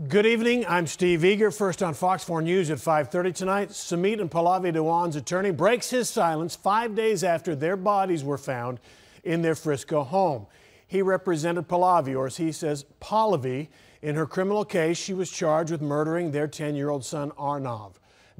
Good evening. I'm Steve Eager. First on Fox 4 News at 5:30 tonight. Sumit and Pallavi Dewan's attorney breaks his silence 5 days after their bodies were found in their Frisco home. He represented Pallavi, or as he says, Pallavi, in her criminal case. She was charged with murdering their 10-year-old son, Arnav.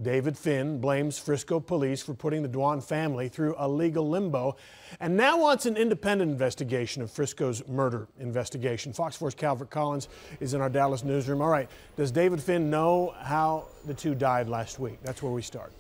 David Finn blames Frisco police for putting the Dewan family through a legal limbo and now wants an independent investigation of Frisco's murder investigation. Fox 4's Calvert Collins is in our Dallas newsroom. All right, does David Finn know how the two died last week? That's where we start.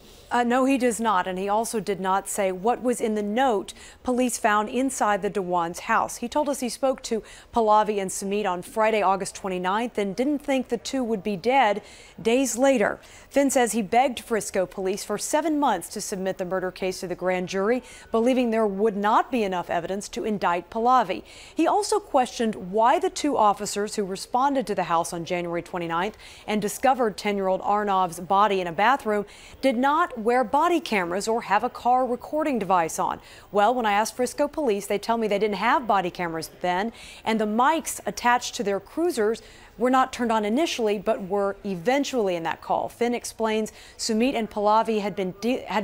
No, he does not, and he also did not say what was in the note police found inside the Dewan's house. He told us he spoke to Pallavi and Sumit on Friday, August 29th, and didn't think the two would be dead days later. Finn says he begged Frisco police for 7 months to submit the murder case to the grand jury, believing there would not be enough evidence to indict Pallavi. He also questioned why the two officers who responded to the house on January 29th and discovered 10-year-old Arnav's body in a bathroom did not wear body cameras or have a car recording device on. Well, when I asked Frisco police, they tell me they didn't have body cameras then, and the mics attached to their cruisers were not turned on initially, but were eventually in that call. Finn explains Sumit and Pallavi had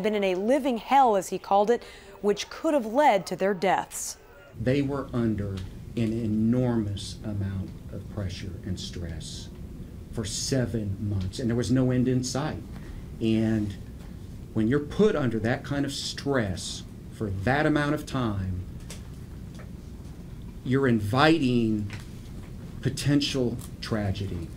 been in a living hell, as he called it, which could have led to their deaths. They were under an enormous amount of pressure and stress for 7 months, and there was no end in sight. And when you're put under that kind of stress for that amount of time, you're inviting potential tragedy.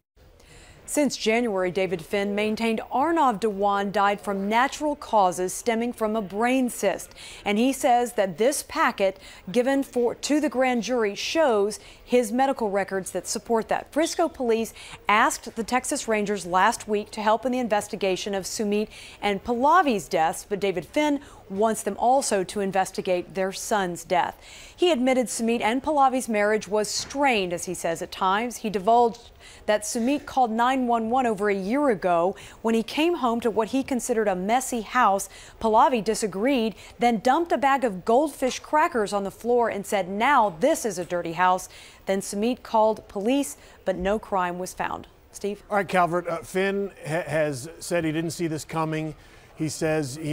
Since January, David Finn maintained Arnav Dewan died from natural causes stemming from a brain cyst. And he says that this packet given to the grand jury shows his medical records that support that. Frisco police asked the Texas Rangers last week to help in the investigation of Sumit and Pallavi's deaths, but David Finn wants them also to investigate their son's death. He admitted Sumit and Pallavi's marriage was strained, as he says at times. He divulged that Sumit called 911 over a year ago when he came home to what he considered a messy house. Pallavi disagreed, then dumped a bag of goldfish crackers on the floor and said, "Now this is a dirty house." Then Sumit called police, but no crime was found. Steve? All right, Calvert, Finn has said he didn't see this coming. He says, he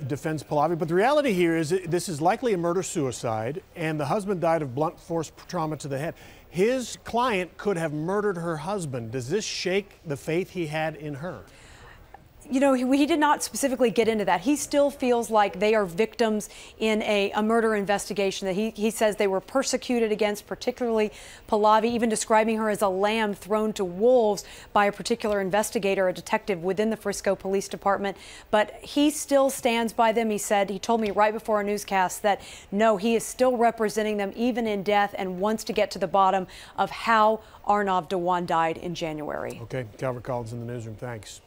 defends Pallavi. But the reality here is this is likely a murder-suicide, and the husband died of blunt force trauma to the head. His client could have murdered her husband. Does this shake the faith he had in her? You know, he did not specifically get into that. He still feels like they are victims in a murder investigation, that he says they were persecuted against, particularly Pallavi, even describing her as a lamb thrown to wolves by a particular investigator, a detective within the Frisco Police Department. But he still stands by them. He told me right before our newscast that no, he is still representing them even in death and wants to get to the bottom of how Arnav Dewan died in January. Okay, Calvert Collins in the newsroom. Thanks.